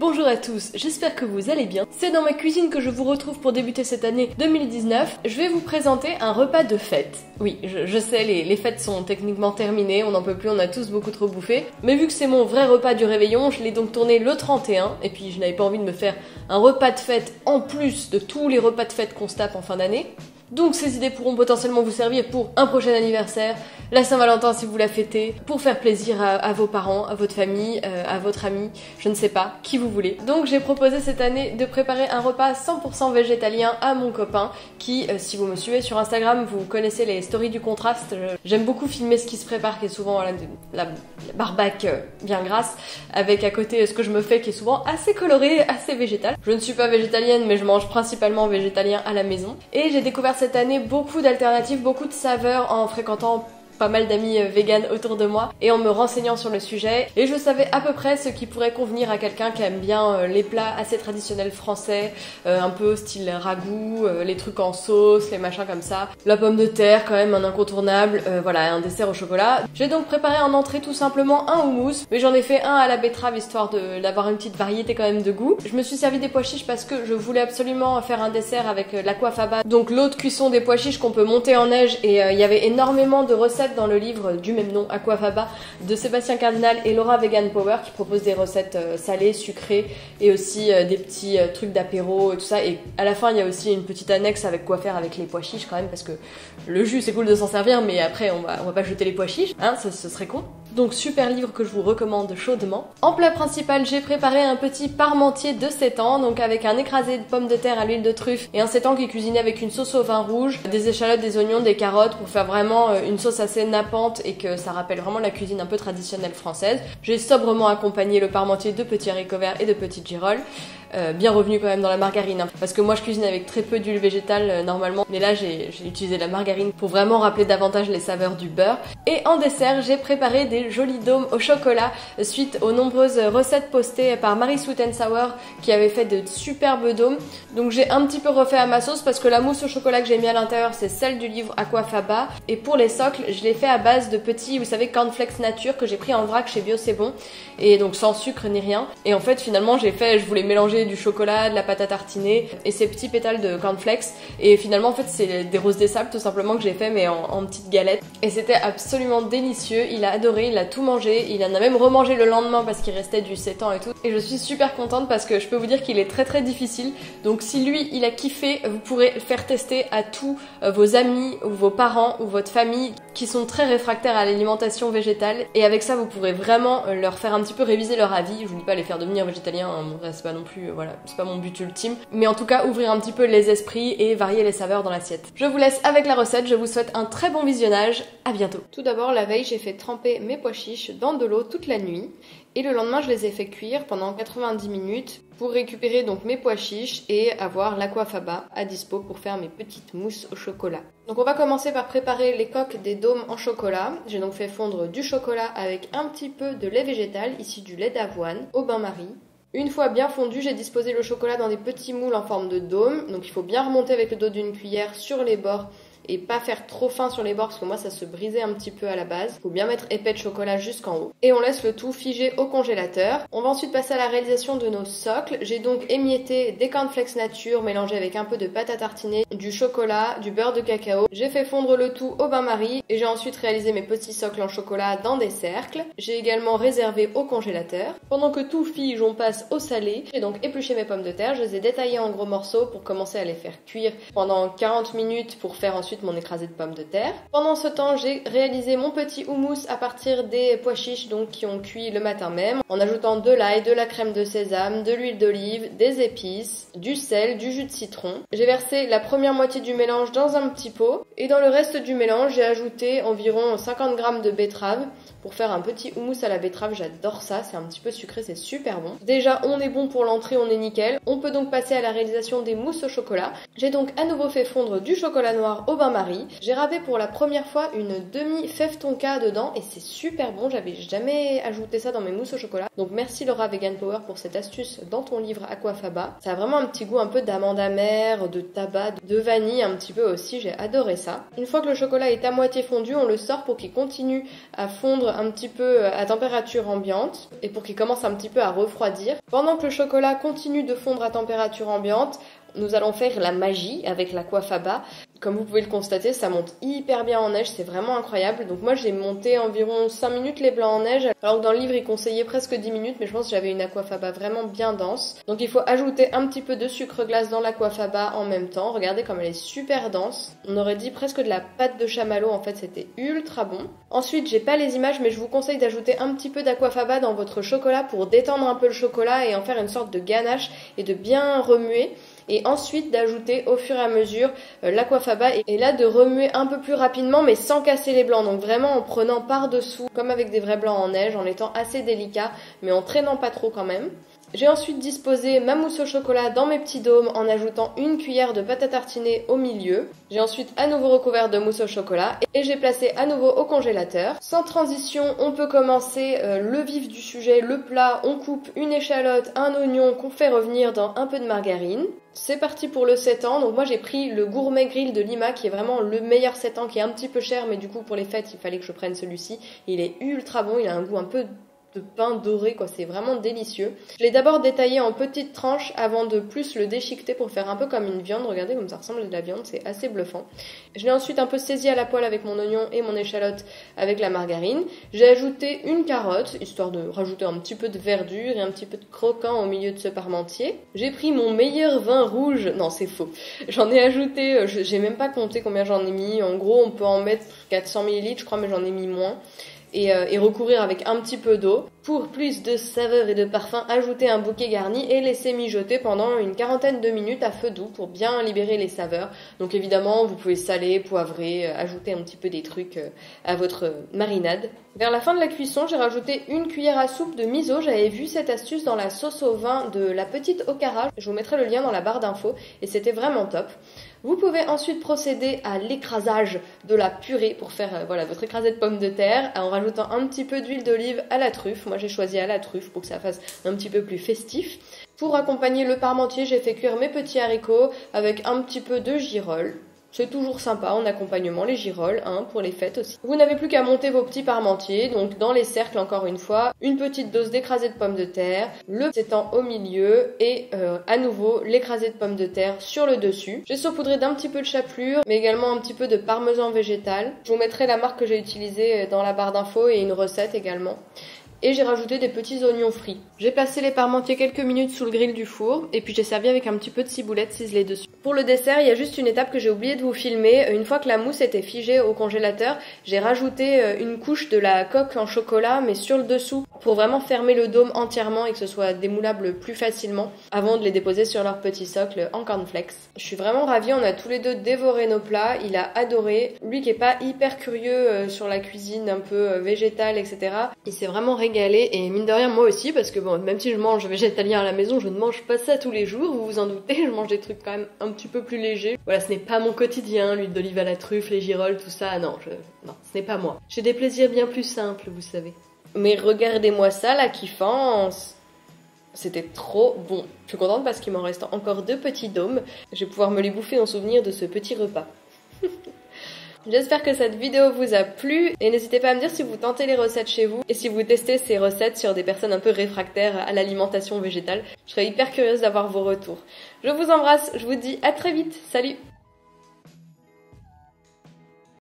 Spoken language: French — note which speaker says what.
Speaker 1: Bonjour à tous, j'espère que vous allez bien. C'est dans ma cuisine que je vous retrouve pour débuter cette année 2019. Je vais vous présenter un repas de fête. Oui, je sais, les fêtes sont techniquement terminées, on n'en peut plus, on a tous beaucoup trop bouffé. Mais vu que c'est mon vrai repas du réveillon, je l'ai donc tourné le 31, et puis je n'avais pas envie de me faire un repas de fête en plus de tous les repas de fête qu'on se tape en fin d'année. Donc ces idées pourront potentiellement vous servir pour un prochain anniversaire, la Saint-Valentin si vous la fêtez, pour faire plaisir à vos parents, à votre famille, à votre ami, je ne sais pas, qui vous voulez. Donc j'ai proposé cette année de préparer un repas 100% végétalien à mon copain qui, si vous me suivez sur Instagram, vous connaissez les stories du contraste. J'aime beaucoup filmer ce qui se prépare, qui est souvent la barbaque bien grasse, avec à côté ce que je me fais qui est souvent assez coloré, assez végétal. Je ne suis pas végétalienne mais je mange principalement végétalien à la maison. Et j'ai découvert cette année beaucoup d'alternatives, beaucoup de saveurs en fréquentant pas mal d'amis véganes autour de moi et en me renseignant sur le sujet, et je savais à peu près ce qui pourrait convenir à quelqu'un qui aime bien les plats assez traditionnels français, un peu style ragoût, les trucs en sauce, les machins comme ça. La pomme de terre quand même un incontournable, voilà, un dessert au chocolat. J'ai donc préparé en entrée tout simplement un houmous, mais j'en ai fait un à la betterave histoire d'avoir une petite variété quand même de goût. Je me suis servi des pois chiches parce que je voulais absolument faire un dessert avec l'aquafaba, donc l'eau de cuisson des pois chiches qu'on peut monter en neige, et il y avait énormément de recettes dans le livre du même nom, Aquafaba, de Sébastien Cardinal et Laura Vegan Power, qui proposent des recettes salées, sucrées, et aussi des petits trucs d'apéro et tout ça. Et à la fin, il y a aussi une petite annexe avec quoi faire avec les pois chiches quand même, parce que le jus, c'est cool de s'en servir, mais après, on va pas jeter les pois chiches, hein, ce serait con. Donc super livre que je vous recommande chaudement. En plat principal, j'ai préparé un petit parmentier de 7 ans, donc avec un écrasé de pommes de terre à l'huile de truffe et un 7 ans qui est cuisiné avec une sauce au vin rouge, des échalotes, des oignons, des carottes pour faire vraiment une sauce assez nappante et que ça rappelle vraiment la cuisine un peu traditionnelle française. J'ai sobrement accompagné le parmentier de petits haricots verts et de petites girolles. Bien revenu quand même dans la margarine, hein, parce que moi je cuisine avec très peu d'huile végétale normalement, mais là j'ai utilisé la margarine pour vraiment rappeler davantage les saveurs du beurre. Et en dessert, j'ai préparé des jolis dômes au chocolat suite aux nombreuses recettes postées par Marie Sweet and Sour qui avait fait de superbes dômes. Donc j'ai un petit peu refait à ma sauce parce que la mousse au chocolat que j'ai mis à l'intérieur c'est celle du livre Aquafaba, et pour les socles je l'ai fait à base de petits, vous savez, cornflakes nature que j'ai pris en vrac chez Bio C'est Bon, et donc sans sucre ni rien. Et en fait finalement je voulais mélanger du chocolat, de la pâte à tartiner et ces petits pétales de cornflakes, et finalement en fait c'est des roses des sables tout simplement que j'ai fait, mais en petites galettes, et c'était absolument délicieux. Il a adoré, il a tout mangé, il en a même remangé le lendemain parce qu'il restait du 7 ans et tout, et je suis super contente parce que je peux vous dire qu'il est très très difficile. Donc si lui il a kiffé, vous pourrez le faire tester à tous vos amis ou vos parents ou votre famille qui sont très réfractaires à l'alimentation végétale, et avec ça vous pourrez vraiment leur faire un petit peu réviser leur avis. Je vous dis pas les faire devenir végétaliens, hein, bon, c'est pas non plus voilà, c'est pas mon but ultime, mais en tout cas ouvrir un petit peu les esprits et varier les saveurs dans l'assiette. Je vous laisse avec la recette, je vous souhaite un très bon visionnage, à bientôt. Tout d'abord, la veille j'ai fait tremper mes pois chiches dans de l'eau toute la nuit, et le lendemain je les ai fait cuire pendant 90 minutes pour récupérer donc mes pois chiches et avoir l'aquafaba à dispo pour faire mes petites mousses au chocolat. Donc on va commencer par préparer les coques des dômes en chocolat. J'ai donc fait fondre du chocolat avec un petit peu de lait végétal, ici du lait d'avoine, au bain-marie. Une fois bien fondu, j'ai disposé le chocolat dans des petits moules en forme de dôme, donc il faut bien remonter avec le dos d'une cuillère sur les bords et pas faire trop fin sur les bords parce que moi ça se brisait un petit peu à la base. Faut bien mettre épais de chocolat jusqu'en haut. Et on laisse le tout figer au congélateur. On va ensuite passer à la réalisation de nos socles. J'ai donc émietté des cornflakes nature mélangés avec un peu de pâte à tartiner, du chocolat, du beurre de cacao. J'ai fait fondre le tout au bain-marie et j'ai ensuite réalisé mes petits socles en chocolat dans des cercles. J'ai également réservé au congélateur. Pendant que tout fige, on passe au salé. J'ai donc épluché mes pommes de terre. Je les ai détaillées en gros morceaux pour commencer à les faire cuire pendant 40 minutes pour faire ensuite mon écrasé de pommes de terre. Pendant ce temps, j'ai réalisé mon petit houmous à partir des pois chiches donc qui ont cuit le matin même, en ajoutant de l'ail, de la crème de sésame, de l'huile d'olive, des épices, du sel, du jus de citron. J'ai versé la première moitié du mélange dans un petit pot, et dans le reste du mélange, j'ai ajouté environ 50 g de betterave pour faire un petit houmous à la betterave. J'adore ça, c'est un petit peu sucré, c'est super bon. Déjà, on est bon pour l'entrée, on est nickel. On peut donc passer à la réalisation des mousses au chocolat. J'ai donc à nouveau fait fondre du chocolat noir au bain-marie. J'ai râpé pour la première fois une demi-fève tonka dedans et c'est super bon, j'avais jamais ajouté ça dans mes mousses au chocolat. Donc merci Laura Vegan Power pour cette astuce dans ton livre Aquafaba. Ça a vraiment un petit goût un peu d'amande amère, de tabac, de vanille un petit peu aussi, j'ai adoré ça. Une fois que le chocolat est à moitié fondu, on le sort pour qu'il continue à fondre un petit peu à température ambiante et pour qu'il commence un petit peu à refroidir. Pendant que le chocolat continue de fondre à température ambiante, nous allons faire la magie avec l'Aquafaba. Comme vous pouvez le constater, ça monte hyper bien en neige, c'est vraiment incroyable. Donc moi j'ai monté environ 5 minutes les blancs en neige, alors que dans le livre il conseillait presque 10 minutes, mais je pense que j'avais une Aquafaba vraiment bien dense. Donc il faut ajouter un petit peu de sucre glace dans l'Aquafaba en même temps. Regardez comme elle est super dense. On aurait dit presque de la pâte de chamallow, en fait c'était ultra bon. Ensuite, j'ai pas les images, mais je vous conseille d'ajouter un petit peu d'Aquafaba dans votre chocolat pour détendre un peu le chocolat et en faire une sorte de ganache et de bien remuer. Et ensuite d'ajouter au fur et à mesure l'Aquafaba et là de remuer un peu plus rapidement mais sans casser les blancs, donc vraiment en prenant par dessous comme avec des vrais blancs en neige, en étant assez délicat mais en traînant pas trop quand même. J'ai ensuite disposé ma mousse au chocolat dans mes petits dômes en ajoutant une cuillère de pâte à tartiner au milieu. J'ai ensuite à nouveau recouvert de mousse au chocolat et j'ai placé à nouveau au congélateur. Sans transition, on peut commencer le vif du sujet, le plat. On coupe une échalote, un oignon qu'on fait revenir dans un peu de margarine. C'est parti pour le 7 ans, donc moi j'ai pris le Gourmet Grill de Lima qui est vraiment le meilleur 7 ans, qui est un petit peu cher mais du coup pour les fêtes il fallait que je prenne celui-ci. Il est ultra bon, il a un goût un peu de pain doré quoi, c'est vraiment délicieux. Je l'ai d'abord détaillé en petites tranches avant de plus le déchiqueter pour faire un peu comme une viande, regardez comme ça ressemble à de la viande, c'est assez bluffant. Je l'ai ensuite un peu saisi à la poêle avec mon oignon et mon échalote avec la margarine. J'ai ajouté une carotte, histoire de rajouter un petit peu de verdure et un petit peu de croquant au milieu de ce parmentier. J'ai pris mon meilleur vin rouge, non c'est faux, j'en ai ajouté, j'ai même pas compté combien j'en ai mis, en gros on peut en mettre 400 ml je crois mais j'en ai mis moins. Et recourir avec un petit peu d'eau. Pour plus de saveur et de parfum, ajouter un bouquet garni et laisser mijoter pendant une quarantaine de minutes à feu doux pour bien libérer les saveurs. Donc évidemment, vous pouvez saler, poivrer, ajouter un petit peu des trucs à votre marinade. Vers la fin de la cuisson, j'ai rajouté une cuillère à soupe de miso. J'avais vu cette astuce dans la sauce au vin de la petite Okara. Je vous mettrai le lien dans la barre d'infos et c'était vraiment top. Vous pouvez ensuite procéder à l'écrasage de la purée pour faire voilà, votre écrasé de pommes de terre en rajoutant un petit peu d'huile d'olive à la truffe. Moi j'ai choisi à la truffe pour que ça fasse un petit peu plus festif. Pour accompagner le parmentier, j'ai fait cuire mes petits haricots avec un petit peu de girolles. C'est toujours sympa en accompagnement les girolles, hein, pour les fêtes aussi. Vous n'avez plus qu'à monter vos petits parmentiers, donc dans les cercles encore une fois, une petite dose d'écrasé de pommes de terre, le étant au milieu et à nouveau l'écrasé de pommes de terre sur le dessus. J'ai saupoudré d'un petit peu de chapelure, mais également un petit peu de parmesan végétal. Je vous mettrai la marque que j'ai utilisée dans la barre d'infos et une recette également. Et j'ai rajouté des petits oignons frits. J'ai placé les parmentiers quelques minutes sous le grill du four et puis j'ai servi avec un petit peu de ciboulette ciselée dessus. Pour le dessert, il y a juste une étape que j'ai oublié de vous filmer. Une fois que la mousse était figée au congélateur, j'ai rajouté une couche de la coque en chocolat mais sur le dessous pour vraiment fermer le dôme entièrement et que ce soit démoulable plus facilement avant de les déposer sur leur petit socle en cornflakes. Je suis vraiment ravie, on a tous les deux dévoré nos plats, il a adoré. Lui qui est pas hyper curieux sur la cuisine un peu végétale etc. Il s'est vraiment régalé et mine de rien moi aussi parce que bon, même si je mange végétalien à la maison, je ne mange pas ça tous les jours, vous vous en doutez, je mange des trucs quand même un petit peu plus légers. Voilà, ce n'est pas mon quotidien, l'huile d'olive à la truffe, les girolles, tout ça, non, ce n'est pas moi. J'ai des plaisirs bien plus simples, vous savez. Mais regardez-moi ça, la kiffance! C'était trop bon. Je suis contente parce qu'il m'en reste encore 2 petits dômes. Je vais pouvoir me les bouffer en souvenir de ce petit repas. J'espère que cette vidéo vous a plu et n'hésitez pas à me dire si vous tentez les recettes chez vous et si vous testez ces recettes sur des personnes un peu réfractaires à l'alimentation végétale. Je serais hyper curieuse d'avoir vos retours. Je vous embrasse, je vous dis à très vite, salut!